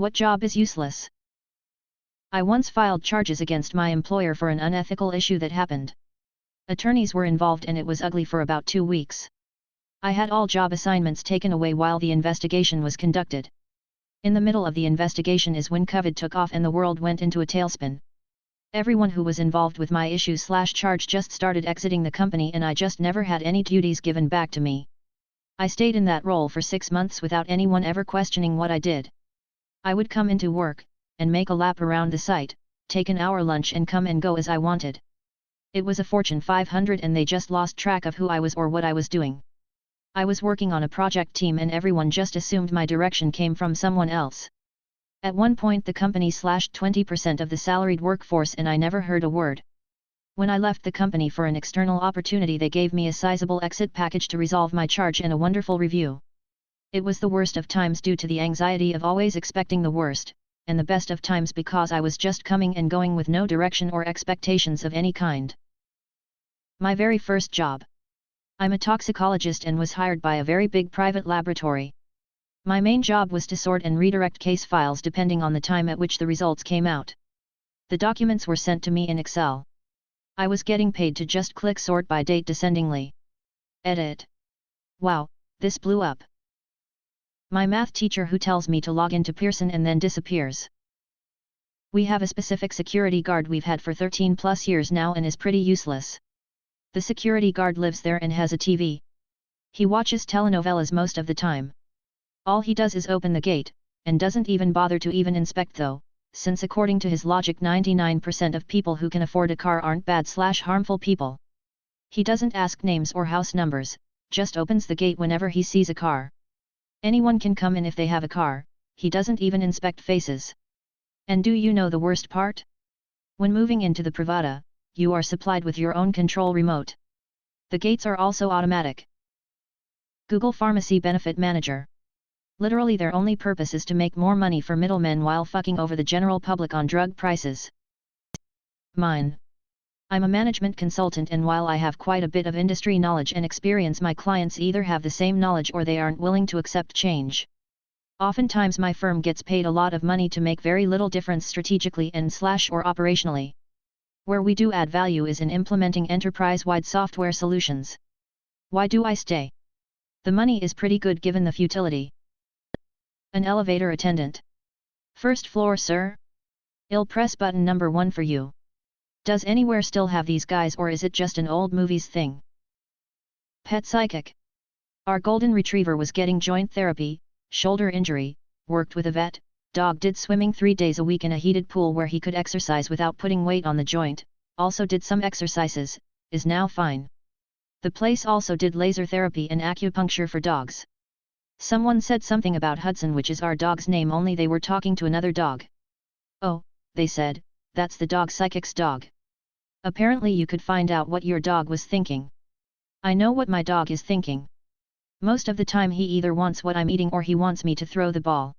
What job is useless? I once filed charges against my employer for an unethical issue that happened. Attorneys were involved and it was ugly for about 2 weeks. I had all job assignments taken away while the investigation was conducted. In the middle of the investigation is when COVID took off and the world went into a tailspin. Everyone who was involved with my issue/charge just started exiting the company and I just never had any duties given back to me. I stayed in that role for 6 months without anyone ever questioning what I did. I would come into work, and make a lap around the site, take an hour lunch and come and go as I wanted. It was a Fortune 500 and they just lost track of who I was or what I was doing. I was working on a project team and everyone just assumed my direction came from someone else. At one point the company slashed 20% of the salaried workforce and I never heard a word. When I left the company for an external opportunity they gave me a sizable exit package to resolve my charge and a wonderful review. It was the worst of times due to the anxiety of always expecting the worst, and the best of times because I was just coming and going with no direction or expectations of any kind. My very first job. I'm a toxicologist and was hired by a very big private laboratory. My main job was to sort and redirect case files depending on the time at which the results came out. The documents were sent to me in Excel. I was getting paid to just click sort by date descendingly. Edit. Wow, this blew up. My math teacher who tells me to log into Pearson and then disappears. We have a specific security guard we've had for 13 plus years now and is pretty useless. The security guard lives there and has a TV. He watches telenovelas most of the time. All he does is open the gate, and doesn't even bother to even inspect though, since according to his logic 99% of people who can afford a car aren't bad/harmful people. He doesn't ask names or house numbers, just opens the gate whenever he sees a car. Anyone can come in if they have a car, he doesn't even inspect faces. And do you know the worst part? When moving into the Privada, you are supplied with your own control remote. The gates are also automatic. Google Pharmacy Benefit Manager. Literally their only purpose is to make more money for middlemen while fucking over the general public on drug prices. Mine. I'm a management consultant and while I have quite a bit of industry knowledge and experience my clients either have the same knowledge or they aren't willing to accept change. Oftentimes my firm gets paid a lot of money to make very little difference strategically and/or operationally. Where we do add value is in implementing enterprise-wide software solutions. Why do I stay? The money is pretty good given the futility. An elevator attendant. First floor, sir? I'll press button number 1 for you. Does anywhere still have these guys or is it just an old movies thing? Pet psychic. Our golden retriever was getting joint therapy, shoulder injury, worked with a vet, dog did swimming 3 days a week in a heated pool where he could exercise without putting weight on the joint, also did some exercises, is now fine. The place also did laser therapy and acupuncture for dogs. Someone said something about Hudson, which is our dog's name, only they were talking to another dog. Oh, they said, that's the dog psychic's dog. Apparently you could find out what your dog was thinking. I know what my dog is thinking. Most of the time he either wants what I'm eating or he wants me to throw the ball.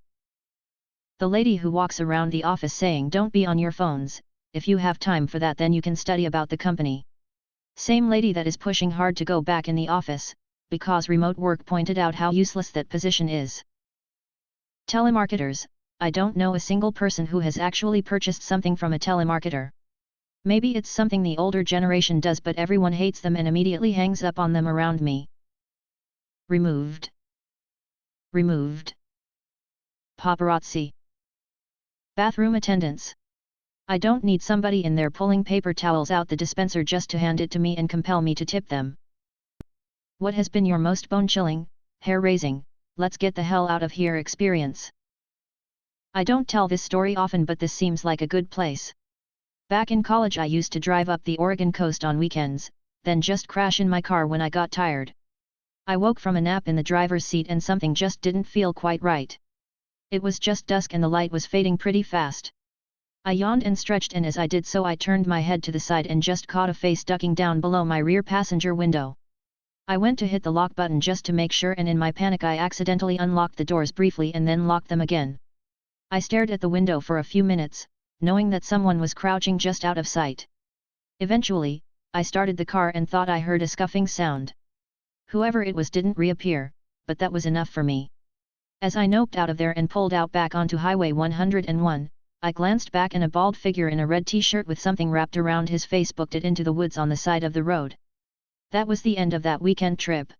The lady who walks around the office saying don't be on your phones, if you have time for that then you can study about the company. Same lady that is pushing hard to go back in the office, because remote work pointed out how useless that position is. Telemarketers. I don't know a single person who has actually purchased something from a telemarketer. Maybe it's something the older generation does but everyone hates them and immediately hangs up on them around me. Removed. Removed. Paparazzi. Bathroom attendants. I don't need somebody in there pulling paper towels out the dispenser just to hand it to me and compel me to tip them. What has been your most bone-chilling, hair-raising, let's get the hell out of here experience? I don't tell this story often but this seems like a good place. Back in college I used to drive up the Oregon coast on weekends, then just crash in my car when I got tired. I woke from a nap in the driver's seat and something just didn't feel quite right. It was just dusk and the light was fading pretty fast. I yawned and stretched and as I did so I turned my head to the side and just caught a face ducking down below my rear passenger window. I went to hit the lock button just to make sure and in my panic I accidentally unlocked the doors briefly and then locked them again. I stared at the window for a few minutes, knowing that someone was crouching just out of sight. Eventually, I started the car and thought I heard a scuffing sound. Whoever it was didn't reappear, but that was enough for me. As I noped out of there and pulled out back onto Highway 101, I glanced back and a bald figure in a red t-shirt with something wrapped around his face booked it into the woods on the side of the road. That was the end of that weekend trip.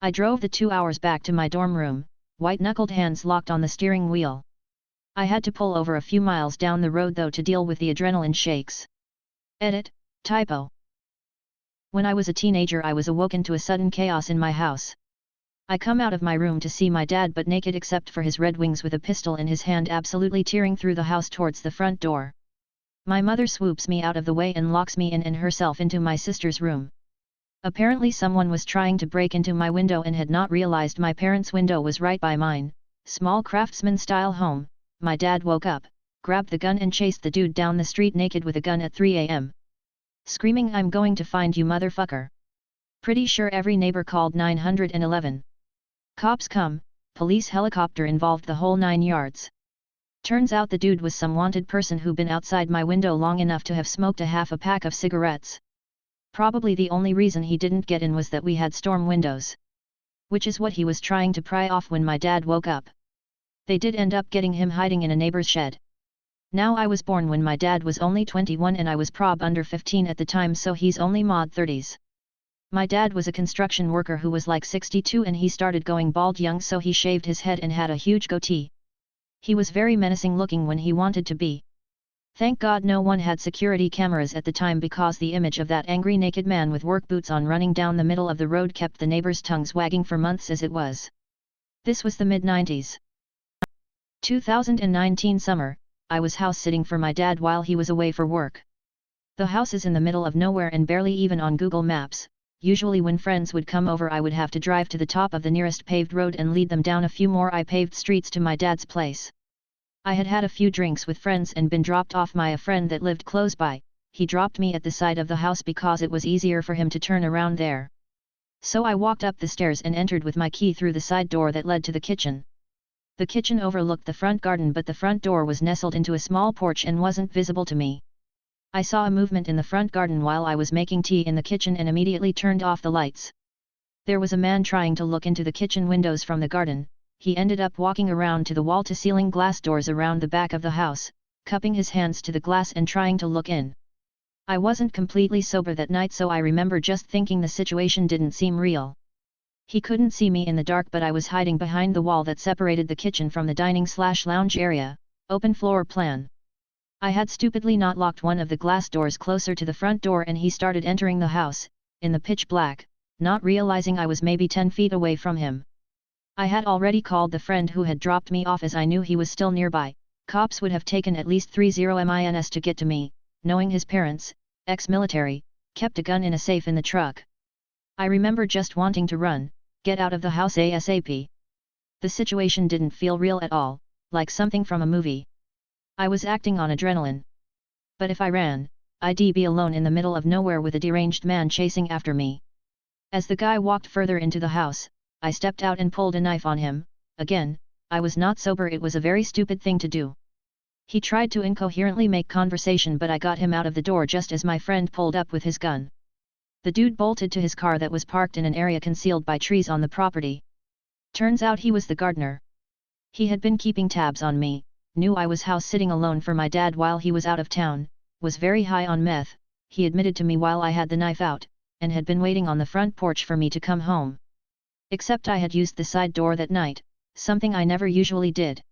I drove the 2 hours back to my dorm room, white-knuckled hands locked on the steering wheel. I had to pull over a few miles down the road though to deal with the adrenaline shakes. Edit, typo. When I was a teenager I was awoken to a sudden chaos in my house. I come out of my room to see my dad but naked except for his Red Wings with a pistol in his hand absolutely tearing through the house towards the front door. My mother swoops me out of the way and locks me in and herself into my sister's room. Apparently someone was trying to break into my window and had not realized my parents' window was right by mine, small craftsman-style home. My dad woke up, grabbed the gun and chased the dude down the street naked with a gun at 3 a.m. Screaming, "I'm going to find you motherfucker." Pretty sure every neighbor called 911. Cops come, police helicopter involved, the whole 9 yards. Turns out the dude was some wanted person who been outside my window long enough to have smoked a half a pack of cigarettes. Probably the only reason he didn't get in was that we had storm windows. Which is what he was trying to pry off when my dad woke up. They did end up getting him hiding in a neighbor's shed. Now I was born when my dad was only 21 and I was prob under 15 at the time, so he's only mod 30s. My dad was a construction worker who was like 62 and he started going bald young, so he shaved his head and had a huge goatee. He was very menacing looking when he wanted to be. Thank God no one had security cameras at the time, because the image of that angry naked man with work boots on running down the middle of the road kept the neighbors' tongues wagging for months as it was. This was the mid-90s. 2019 summer, I was house sitting for my dad while he was away for work. The house is in the middle of nowhere and barely even on Google Maps. Usually when friends would come over I would have to drive to the top of the nearest paved road and lead them down a few more paved streets to my dad's place. I had had a few drinks with friends and been dropped off by a friend that lived close by. He dropped me at the side of the house because it was easier for him to turn around there. So I walked up the stairs and entered with my key through the side door that led to the kitchen. The kitchen overlooked the front garden, but the front door was nestled into a small porch and wasn't visible to me. I saw a movement in the front garden while I was making tea in the kitchen and immediately turned off the lights. There was a man trying to look into the kitchen windows from the garden. He ended up walking around to the wall-to-ceiling glass doors around the back of the house, cupping his hands to the glass and trying to look in. I wasn't completely sober that night, so I remember just thinking the situation didn't seem real. He couldn't see me in the dark, but I was hiding behind the wall that separated the kitchen from the dining/lounge area, open floor plan. I had stupidly not locked one of the glass doors closer to the front door and he started entering the house, in the pitch black, not realizing I was maybe 10 feet away from him. I had already called the friend who had dropped me off as I knew he was still nearby. Cops would have taken at least 30 minutes to get to me, knowing his parents, ex-military, kept a gun in a safe in the truck. I remember just wanting to run, get out of the house ASAP. The situation didn't feel real at all, like something from a movie. I was acting on adrenaline. But if I ran, I'd be alone in the middle of nowhere with a deranged man chasing after me. As the guy walked further into the house, I stepped out and pulled a knife on him. Again, I was not sober, it was a very stupid thing to do. He tried to incoherently make conversation, but I got him out of the door just as my friend pulled up with his gun. The dude bolted to his car that was parked in an area concealed by trees on the property. Turns out he was the gardener. He had been keeping tabs on me, knew I was house sitting alone for my dad while he was out of town, was very high on meth, he admitted to me while I had the knife out, and had been waiting on the front porch for me to come home. Except I had used the side door that night, something I never usually did.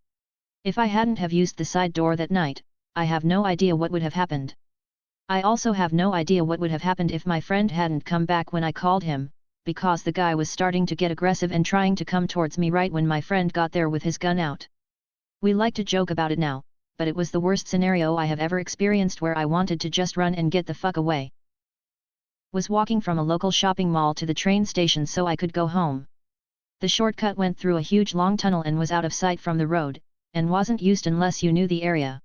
If I hadn't have used the side door that night, I have no idea what would have happened. I also have no idea what would have happened if my friend hadn't come back when I called him, because the guy was starting to get aggressive and trying to come towards me right when my friend got there with his gun out. We like to joke about it now, but it was the worst scenario I have ever experienced, where I wanted to just run and get the fuck away. Was walking from a local shopping mall to the train station so I could go home. The shortcut went through a huge long tunnel and was out of sight from the road, and wasn't used unless you knew the area.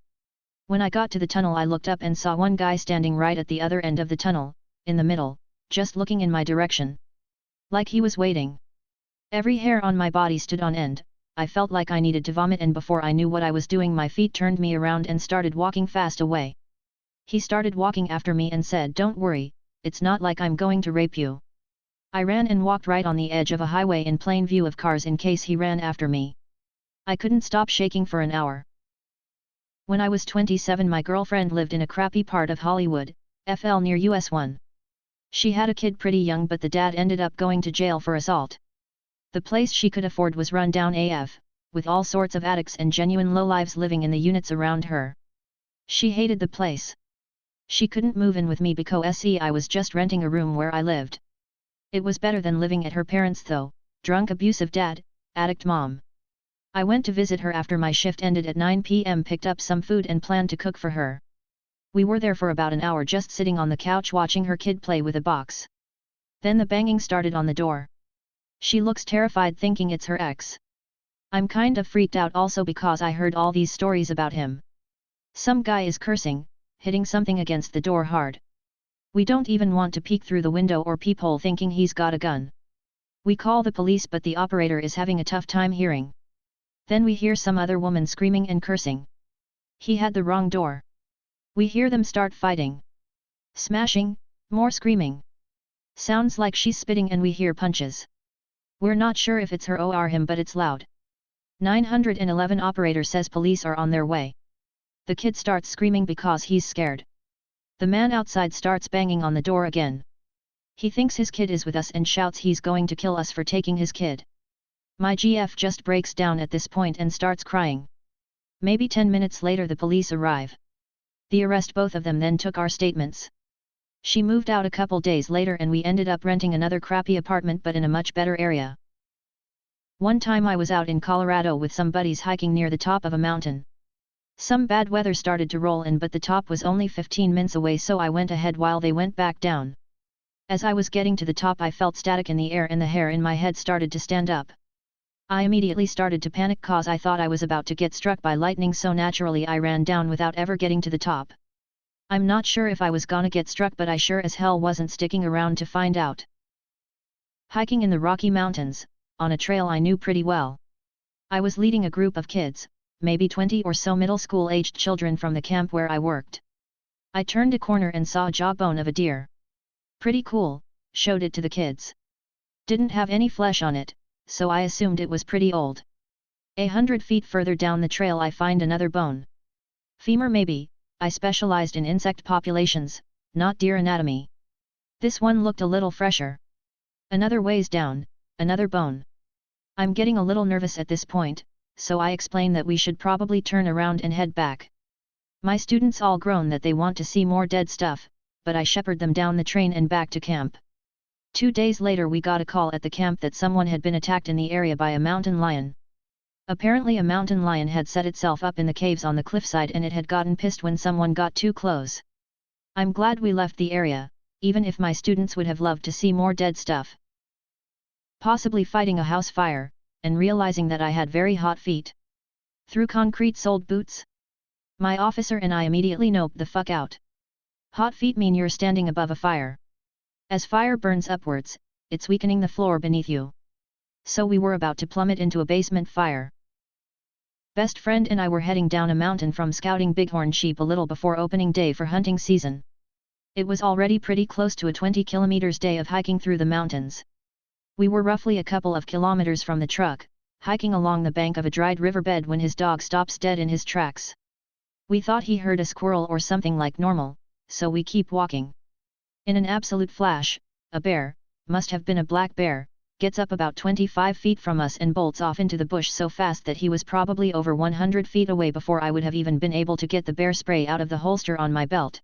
When I got to the tunnel I looked up and saw one guy standing right at the other end of the tunnel, in the middle, just looking in my direction. Like he was waiting. Every hair on my body stood on end. I felt like I needed to vomit, and before I knew what I was doing my feet turned me around and started walking fast away. He started walking after me and said, "Don't worry, it's not like I'm going to rape you." I ran and walked right on the edge of a highway in plain view of cars in case he ran after me. I couldn't stop shaking for an hour. When I was 27, my girlfriend lived in a crappy part of Hollywood, FL near US 1. She had a kid pretty young, but the dad ended up going to jail for assault. The place she could afford was run down AF, with all sorts of addicts and genuine lowlives living in the units around her. She hated the place. She couldn't move in with me because I was just renting a room where I lived. It was better than living at her parents' though, drunk abusive dad, addict mom. I went to visit her after my shift ended at 9 p.m., picked up some food and planned to cook for her. We were there for about an hour just sitting on the couch watching her kid play with a box. Then the banging started on the door. She looks terrified thinking it's her ex. I'm kind of freaked out also because I heard all these stories about him. Some guy is cursing, hitting something against the door hard. We don't even want to peek through the window or peephole thinking he's got a gun. We call the police but the operator is having a tough time hearing. Then we hear some other woman screaming and cursing. He had the wrong door. We hear them start fighting. Smashing, more screaming. Sounds like she's spitting and we hear punches. We're not sure if it's her or him but it's loud. 911 operator says police are on their way. The kid starts screaming because he's scared. The man outside starts banging on the door again. He thinks his kid is with us and shouts he's going to kill us for taking his kid. My GF just breaks down at this point and starts crying. Maybe 10 minutes later the police arrive. They arrest both of them, then took our statements. She moved out a couple days later and we ended up renting another crappy apartment but in a much better area. One time I was out in Colorado with some buddies hiking near the top of a mountain. Some bad weather started to roll in but the top was only 15 minutes away, so I went ahead while they went back down. As I was getting to the top I felt static in the air and the hair in my head started to stand up. I immediately started to panic cause I thought I was about to get struck by lightning, so naturally I ran down without ever getting to the top. I'm not sure if I was gonna get struck but I sure as hell wasn't sticking around to find out. Hiking in the Rocky Mountains, on a trail I knew pretty well. I was leading a group of kids, maybe 20 or so middle school aged children from the camp where I worked. I turned a corner and saw a jawbone of a deer. Pretty cool, showed it to the kids. Didn't have any flesh on it, so I assumed it was pretty old. 100 feet further down the trail I find another bone. Femur maybe. I specialized in insect populations, not deer anatomy. This one looked a little fresher. Another ways down, another bone. I'm getting a little nervous at this point, so I explain that we should probably turn around and head back. My students all groan that they want to see more dead stuff, but I shepherd them down the train and back to camp. 2 days later we got a call at the camp that someone had been attacked in the area by a mountain lion. Apparently a mountain lion had set itself up in the caves on the cliffside and it had gotten pissed when someone got too close. I'm glad we left the area, even if my students would have loved to see more dead stuff. Possibly fighting a house fire, and realizing that I had very hot feet. Through concrete-soled boots? My officer and I immediately noped the fuck out. Hot feet mean you're standing above a fire. As fire burns upwards, it's weakening the floor beneath you. So we were about to plummet into a basement fire. Best friend and I were heading down a mountain from scouting bighorn sheep a little before opening day for hunting season. It was already pretty close to a 20 kilometers day of hiking through the mountains. We were roughly a couple of kilometers from the truck, hiking along the bank of a dried riverbed when his dog stops dead in his tracks. We thought he heard a squirrel or something like normal, so we keep walking. In an absolute flash, a bear, must have been a black bear, gets up about 25 feet from us and bolts off into the bush so fast that he was probably over 100 feet away before I would have even been able to get the bear spray out of the holster on my belt.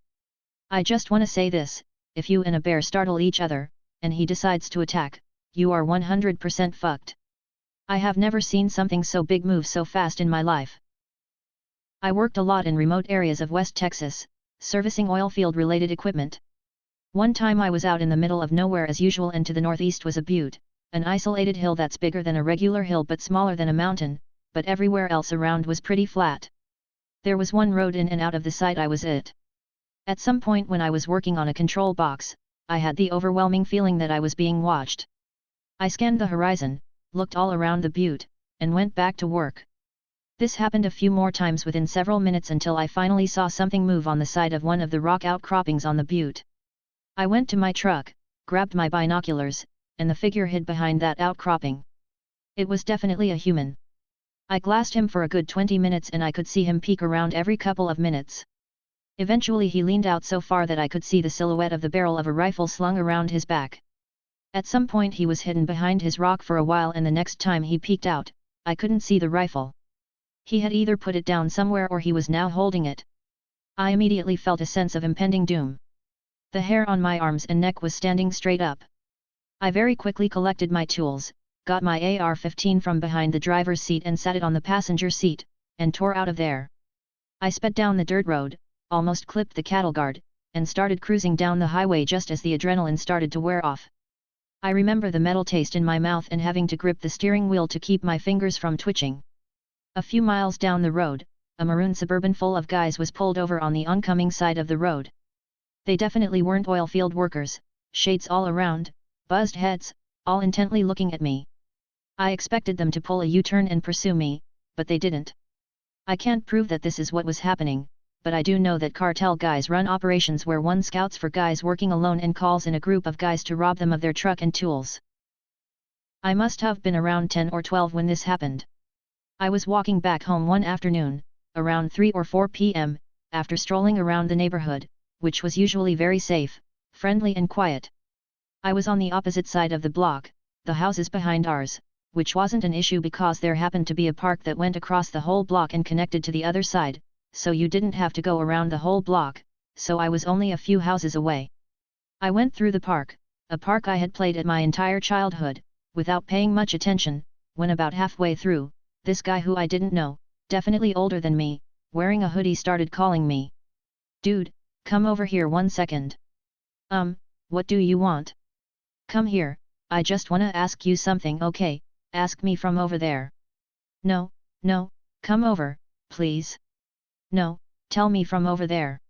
I just wanna say this, if you and a bear startle each other, and he decides to attack, you are 100% fucked. I have never seen something so big move so fast in my life. I worked a lot in remote areas of West Texas, servicing oilfield related equipment. One time I was out in the middle of nowhere as usual and to the northeast was a butte, an isolated hill that's bigger than a regular hill but smaller than a mountain, but everywhere else around was pretty flat. There was one road in and out of the site I was at. At some point when I was working on a control box, I had the overwhelming feeling that I was being watched. I scanned the horizon, looked all around the butte, and went back to work. This happened a few more times within several minutes until I finally saw something move on the side of one of the rock outcroppings on the butte. I went to my truck, grabbed my binoculars, and the figure hid behind that outcropping. It was definitely a human. I glassed him for a good 20 minutes and I could see him peek around every couple of minutes. Eventually he leaned out so far that I could see the silhouette of the barrel of a rifle slung around his back. At some point he was hidden behind his rock for a while and the next time he peeked out, I couldn't see the rifle. He had either put it down somewhere or he was now holding it. I immediately felt a sense of impending doom. The hair on my arms and neck was standing straight up. I very quickly collected my tools, got my AR-15 from behind the driver's seat and sat it on the passenger seat, and tore out of there. I sped down the dirt road, almost clipped the cattle guard, and started cruising down the highway just as the adrenaline started to wear off. I remember the metal taste in my mouth and having to grip the steering wheel to keep my fingers from twitching. A few miles down the road, a maroon Suburban full of guys was pulled over on the oncoming side of the road. They definitely weren't oil field workers, shades all around, buzzed heads, all intently looking at me. I expected them to pull a U-turn and pursue me, but they didn't. I can't prove that this is what was happening, but I do know that cartel guys run operations where one scouts for guys working alone and calls in a group of guys to rob them of their truck and tools. I must have been around 10 or 12 when this happened. I was walking back home one afternoon, around 3 or 4 p.m., after strolling around the neighborhood, which was usually very safe, friendly and quiet. I was on the opposite side of the block, the houses behind ours, which wasn't an issue because there happened to be a park that went across the whole block and connected to the other side, so you didn't have to go around the whole block, so I was only a few houses away. I went through the park, a park I had played at my entire childhood, without paying much attention, when about halfway through, this guy who I didn't know, definitely older than me, wearing a hoodie started calling me. "Dude, come over here 1 second. What do you want?" "Come here, I just wanna ask you something." "Okay, ask me from over there." No, come over, please." "No, tell me from over there."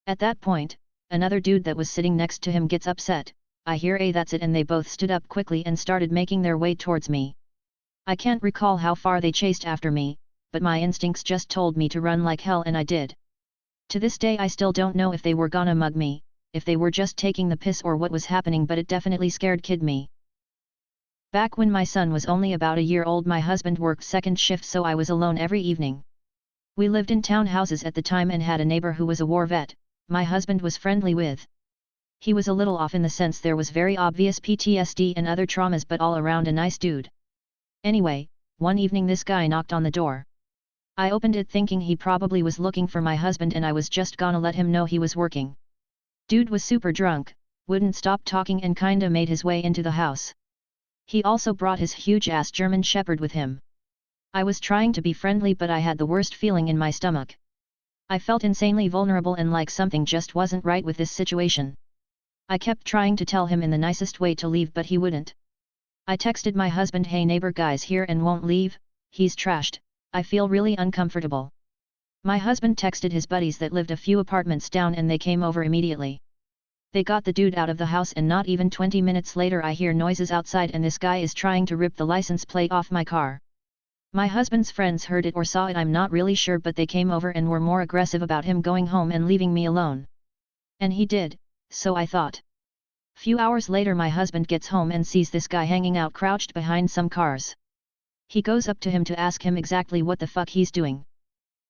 At that point, another dude that was sitting next to him gets upset. I hear that's it, and they both stood up quickly and started making their way towards me. I can't recall how far they chased after me, but my instincts just told me to run like hell and I did. To this day I still don't know if they were gonna mug me, if they were just taking the piss or what was happening, but it definitely scared kid me. Back when my son was only about a year old, my husband worked second shift, so I was alone every evening. We lived in townhouses at the time and had a neighbor who was a war vet, my husband was friendly with. He was a little off in the sense there was very obvious PTSD and other traumas, but all around a nice dude. Anyway, one evening this guy knocked on the door. I opened it thinking he probably was looking for my husband and I was just gonna let him know he was working. Dude was super drunk, wouldn't stop talking and kinda made his way into the house. He also brought his huge-ass German Shepherd with him. I was trying to be friendly, but I had the worst feeling in my stomach. I felt insanely vulnerable and like something just wasn't right with this situation. I kept trying to tell him in the nicest way to leave, but he wouldn't. I texted my husband, "Hey neighbor, guy's here and won't leave, he's trashed, I feel really uncomfortable." My husband texted his buddies that lived a few apartments down and they came over immediately. They got the dude out of the house and not even 20 minutes later I hear noises outside and this guy is trying to rip the license plate off my car. My husband's friends heard it or saw it, I'm not really sure, but they came over and were more aggressive about him going home and leaving me alone. And he did, so I thought. Few hours later my husband gets home and sees this guy hanging out crouched behind some cars. He goes up to him to ask him exactly what the fuck he's doing.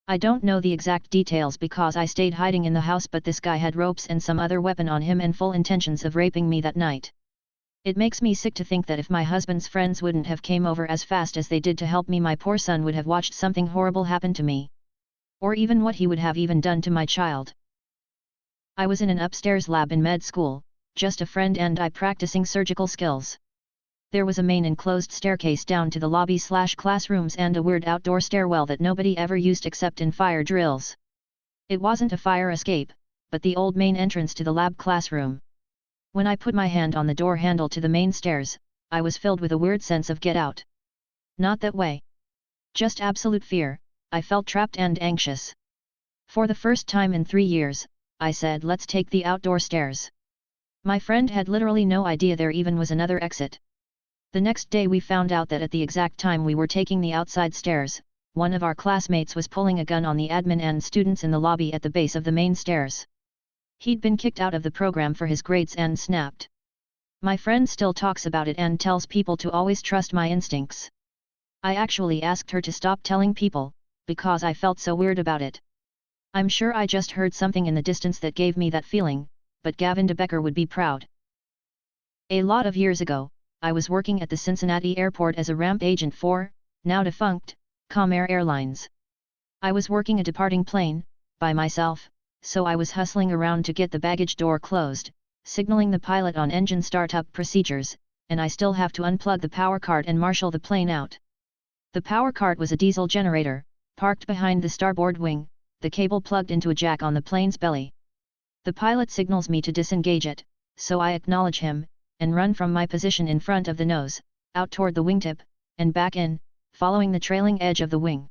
I don't know the exact details because I stayed hiding in the house, but this guy had ropes and some other weapon on him and full intentions of raping me that night. It makes me sick to think that if my husband's friends wouldn't have came over as fast as they did to help me, my poor son would have watched something horrible happen to me. Or even what he would have even done to my child. I was in an upstairs lab in med school, just a friend and I practicing surgical skills. There was a main enclosed staircase down to the lobby/classrooms and a weird outdoor stairwell that nobody ever used except in fire drills. It wasn't a fire escape, but the old main entrance to the lab classroom. When I put my hand on the door handle to the main stairs, I was filled with a weird sense of get out. Not that way. Just absolute fear, I felt trapped and anxious. For the first time in 3 years, I said, "Let's take the outdoor stairs." My friend had literally no idea there even was another exit. The next day we found out that at the exact time we were taking the outside stairs, one of our classmates was pulling a gun on the admin and students in the lobby at the base of the main stairs. He'd been kicked out of the program for his grades and snapped. My friend still talks about it and tells people to always trust my instincts. I actually asked her to stop telling people, because I felt so weird about it. I'm sure I just heard something in the distance that gave me that feeling, but Gavin de Becker would be proud. A lot of years ago, I was working at the Cincinnati airport as a ramp agent for, now defunct, Comair Airlines. I was working a departing plane, by myself, so I was hustling around to get the baggage door closed, signaling the pilot on engine startup procedures, and I still have to unplug the power cart and marshal the plane out. The power cart was a diesel generator, parked behind the starboard wing, the cable plugged into a jack on the plane's belly. The pilot signals me to disengage it, so I acknowledge him, and run from my position in front of the nose, out toward the wingtip, and back in, following the trailing edge of the wing.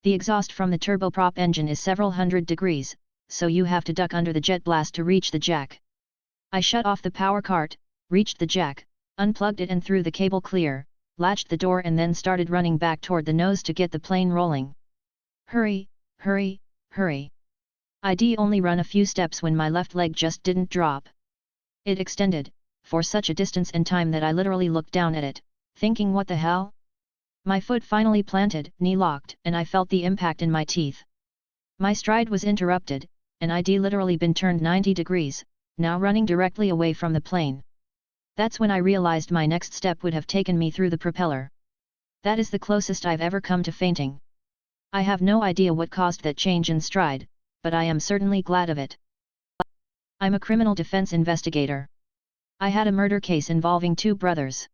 The exhaust from the turboprop engine is several hundred degrees, so you have to duck under the jet blast to reach the jack. I shut off the power cart, reached the jack, unplugged it and threw the cable clear, latched the door and then started running back toward the nose to get the plane rolling. Hurry, hurry, hurry. I'd only run a few steps when my left leg just didn't drop. It extended, for such a distance and time that I literally looked down at it, thinking what the hell? My foot finally planted, knee locked, and I felt the impact in my teeth. My stride was interrupted, and I'd literally been turned 90 degrees, now running directly away from the plane. That's when I realized my next step would have taken me through the propeller. That is the closest I've ever come to fainting. I have no idea what caused that change in stride, but I am certainly glad of it. I'm a criminal defense investigator. I had a murder case involving two brothers.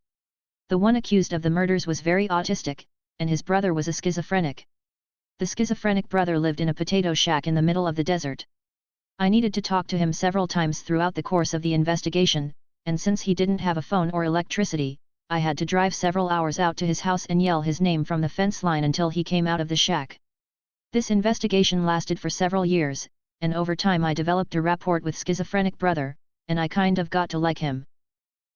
The one accused of the murders was very autistic, and his brother was a schizophrenic. The schizophrenic brother lived in a potato shack in the middle of the desert. I needed to talk to him several times throughout the course of the investigation, and since he didn't have a phone or electricity, I had to drive several hours out to his house and yell his name from the fence line until he came out of the shack. This investigation lasted for several years, and over time I developed a rapport with schizophrenic brother, and I kind of got to like him.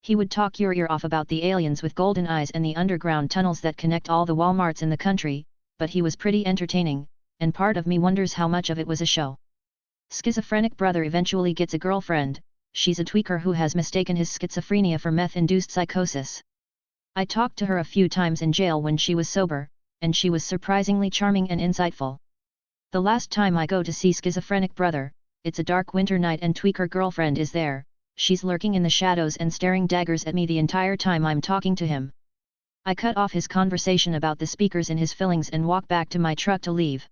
He would talk your ear off about the aliens with golden eyes and the underground tunnels that connect all the Walmarts in the country, but he was pretty entertaining, and part of me wonders how much of it was a show. Schizophrenic brother eventually gets a girlfriend. She's a tweaker who has mistaken his schizophrenia for meth-induced psychosis. I talked to her a few times in jail when she was sober, and she was surprisingly charming and insightful. The last time I go to see schizophrenic brother, it's a dark winter night and tweaker girlfriend is there. She's lurking in the shadows and staring daggers at me the entire time I'm talking to him. I cut off his conversation about the speakers in his fillings and walk back to my truck to leave.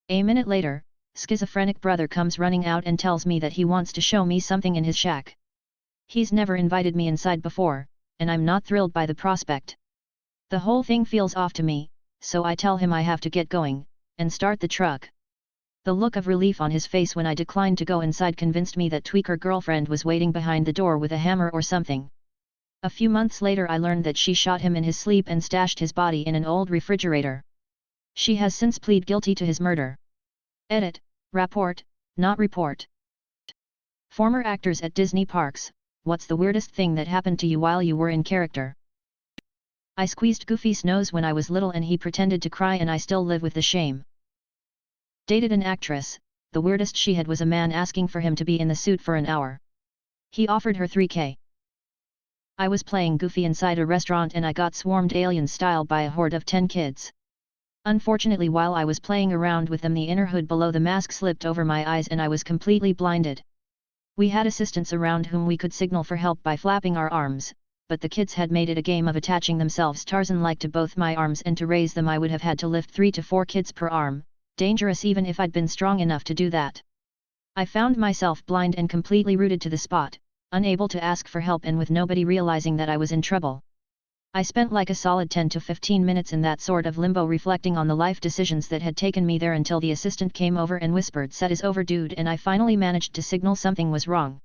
A minute later, schizophrenic brother comes running out and tells me that he wants to show me something in his shack. He's never invited me inside before, and I'm not thrilled by the prospect. The whole thing feels off to me, so I tell him I have to get going, and start the truck. The look of relief on his face when I declined to go inside convinced me that tweaker girlfriend was waiting behind the door with a hammer or something. A few months later I learned that she shot him in his sleep and stashed his body in an old refrigerator. She has since pleaded guilty to his murder. Edit, rapport, not report. Former actors at Disney parks, what's the weirdest thing that happened to you while you were in character? I squeezed Goofy's nose when I was little and he pretended to cry and I still live with the shame. Dated an actress, the weirdest she had was a man asking for him to be in the suit for an hour. He offered her $3,000. I was playing Goofy inside a restaurant and I got swarmed alien style by a horde of 10 kids. Unfortunately while I was playing around with them the inner hood below the mask slipped over my eyes and I was completely blinded. We had assistants around whom we could signal for help by flapping our arms, but the kids had made it a game of attaching themselves Tarzan-like to both my arms and to raise them I would have had to lift 3 to 4 kids per arm, dangerous even if I'd been strong enough to do that. I found myself blind and completely rooted to the spot, unable to ask for help and with nobody realizing that I was in trouble. I spent like a solid 10 to 15 minutes in that sort of limbo reflecting on the life decisions that had taken me there until the assistant came over and whispered "Set is over dude" and I finally managed to signal something was wrong.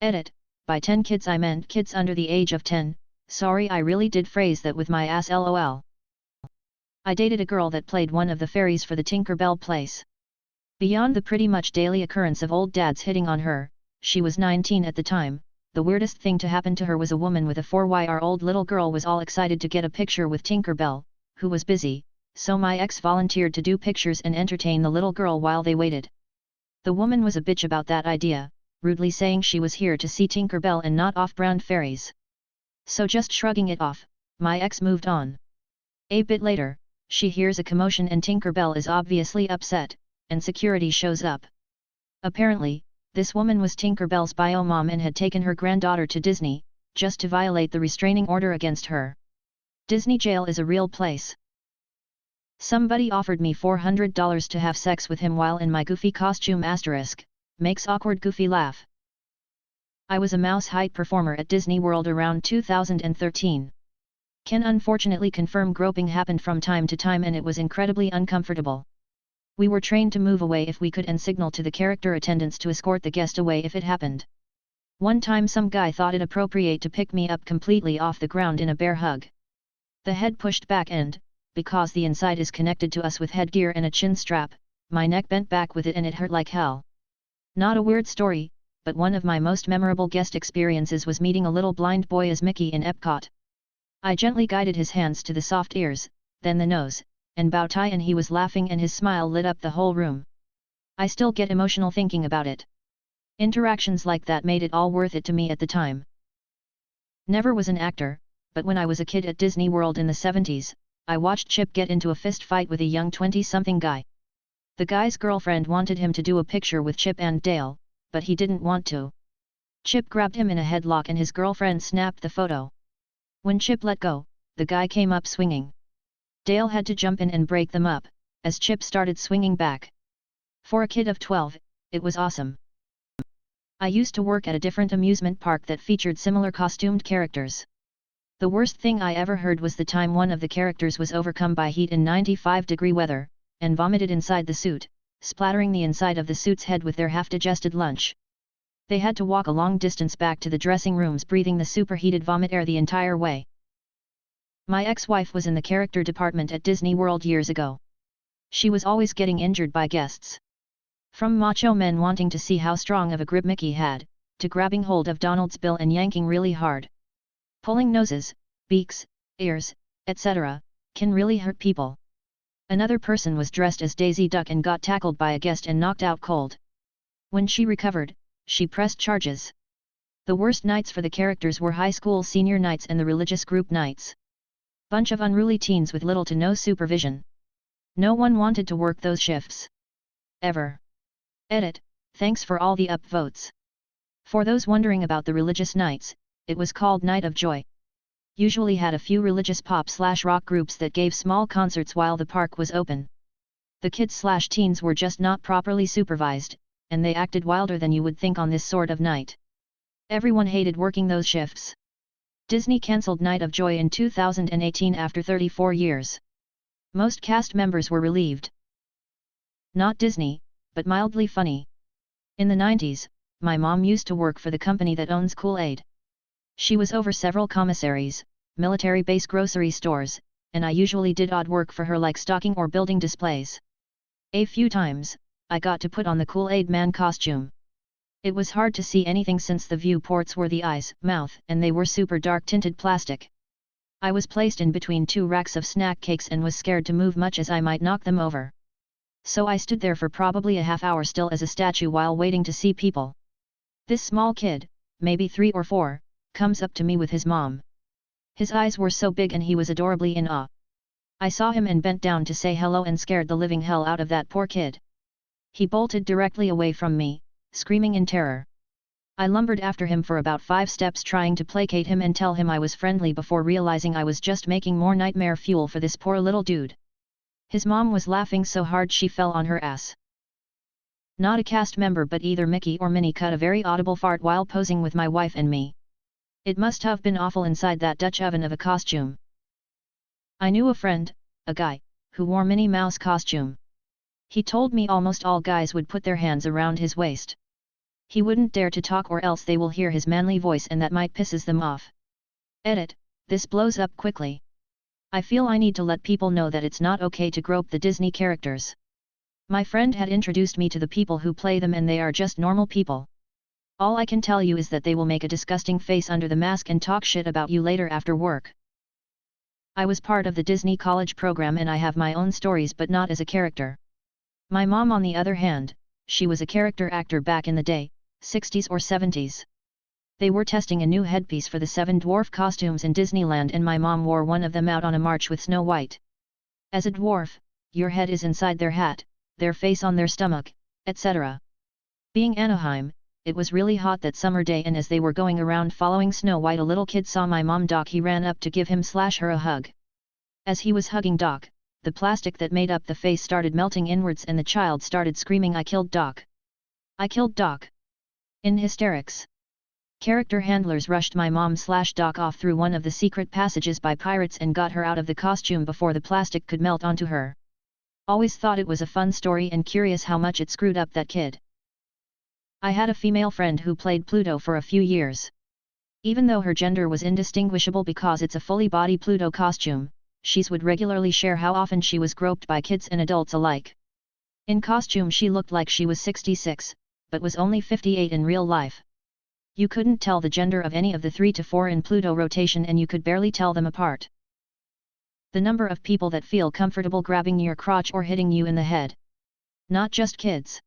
Edit, by 10 kids I meant kids under the age of 10, sorry I really did phrase that with my ass lol. I dated a girl that played one of the fairies for the Tinker Bell place. Beyond the pretty much daily occurrence of old dads hitting on her, she was 19 at the time, the weirdest thing to happen to her was a woman with a 4-year-old little girl was all excited to get a picture with Tinker Bell, who was busy, so my ex volunteered to do pictures and entertain the little girl while they waited. The woman was a bitch about that idea, rudely saying she was here to see Tinker Bell and not off-brand fairies. So just shrugging it off, my ex moved on. A bit later, she hears a commotion and Tinker Bell is obviously upset, and security shows up. Apparently, this woman was Tinker Bell's bio mom and had taken her granddaughter to Disney, just to violate the restraining order against her. Disney jail is a real place. Somebody offered me $400 to have sex with him while in my Goofy costume *, makes awkward Goofy laugh. I was a mouse height performer at Disney World around 2013. Can unfortunately confirm groping happened from time to time and it was incredibly uncomfortable. We were trained to move away if we could and signal to the character attendants to escort the guest away if it happened. One time some guy thought it appropriate to pick me up completely off the ground in a bear hug. The head pushed back and, because the inside is connected to us with headgear and a chin strap, my neck bent back with it and it hurt like hell. Not a weird story, but one of my most memorable guest experiences was meeting a little blind boy as Mickey in Epcot. I gently guided his hands to the soft ears, then the nose, and bow tie and he was laughing and his smile lit up the whole room. I still get emotional thinking about it. Interactions like that made it all worth it to me at the time. Never was an actor, but when I was a kid at Disney World in the 70s, I watched Chip get into a fist fight with a young 20-something guy. The guy's girlfriend wanted him to do a picture with Chip and Dale, but he didn't want to. Chip grabbed him in a headlock and his girlfriend snapped the photo. When Chip let go, the guy came up swinging. Dale had to jump in and break them up, as Chip started swinging back. For a kid of 12, it was awesome. I used to work at a different amusement park that featured similar costumed characters. The worst thing I ever heard was the time one of the characters was overcome by heat in 95-degree weather, and vomited inside the suit, splattering the inside of the suit's head with their half-digested lunch. They had to walk a long distance back to the dressing rooms breathing the superheated vomit air the entire way. My ex-wife was in the character department at Disney World years ago. She was always getting injured by guests. From macho men wanting to see how strong of a grip Mickey had, to grabbing hold of Donald's bill and yanking really hard. Pulling noses, beaks, ears, etc., can really hurt people. Another person was dressed as Daisy Duck and got tackled by a guest and knocked out cold. When she recovered, she pressed charges. The worst nights for the characters were high school senior nights and the religious group nights. Bunch of unruly teens with little to no supervision. No one wanted to work those shifts. Ever. Edit, thanks for all the upvotes. For those wondering about the religious nights, it was called Night of Joy. Usually had a few religious pop/rock groups that gave small concerts while the park was open. The kids/teens were just not properly supervised, and they acted wilder than you would think on this sort of night. Everyone hated working those shifts. Disney cancelled Night of Joy in 2018 after 34 years. Most cast members were relieved. Not Disney, but mildly funny. In the 90s, my mom used to work for the company that owns Kool-Aid. She was over several commissaries, military base grocery stores, and I usually did odd work for her like stocking or building displays. A few times, I got to put on the Kool-Aid Man costume. It was hard to see anything since the viewports were the eyes, mouth, and they were super dark tinted plastic. I was placed in between two racks of snack cakes and was scared to move much as I might knock them over. So I stood there for probably a half hour still as a statue while waiting to see people. This small kid, maybe 3 or 4, comes up to me with his mom. His eyes were so big and he was adorably in awe. I saw him and bent down to say hello and scared the living hell out of that poor kid. He bolted directly away from me, screaming in terror. I lumbered after him for about 5 steps trying to placate him and tell him I was friendly before realizing I was just making more nightmare fuel for this poor little dude. His mom was laughing so hard she fell on her ass. Not a cast member but either Mickey or Minnie cut a very audible fart while posing with my wife and me. It must have been awful inside that Dutch oven of a costume. I knew a friend, a guy, who wore Minnie Mouse costume. He told me almost all guys would put their hands around his waist. He wouldn't dare to talk or else they will hear his manly voice and that might pisses them off. Edit, this blows up quickly. I feel I need to let people know that it's not okay to grope the Disney characters. My friend had introduced me to the people who play them and they are just normal people. All I can tell you is that they will make a disgusting face under the mask and talk shit about you later after work. I was part of the Disney College program and I have my own stories but not as a character. My mom on the other hand, she was a character actor back in the day, 60s or 70s. They were testing a new headpiece for the 7 dwarf costumes in Disneyland and my mom wore one of them out on a march with Snow White. As a dwarf, your head is inside their hat, their face on their stomach, etc. Being Anaheim, it was really hot that summer day and as they were going around following Snow White a little kid saw my mom Doc. He ran up to give him/her a hug. As he was hugging Doc, the plastic that made up the face started melting inwards and the child started screaming, "I killed Doc! I killed Doc!" in hysterics. Character handlers rushed my mom/Doc off through one of the secret passages by pirates and got her out of the costume before the plastic could melt onto her. Always thought it was a fun story and curious how much it screwed up that kid. I had a female friend who played Pluto for a few years. Even though her gender was indistinguishable because it's a fully body Pluto costume, she would regularly share how often she was groped by kids and adults alike. In costume she looked like she was 66, but was only 58 in real life. You couldn't tell the gender of any of the 3 to 4 in Pluto rotation and you could barely tell them apart. The number of people that feel comfortable grabbing your crotch or hitting you in the head. Not just kids.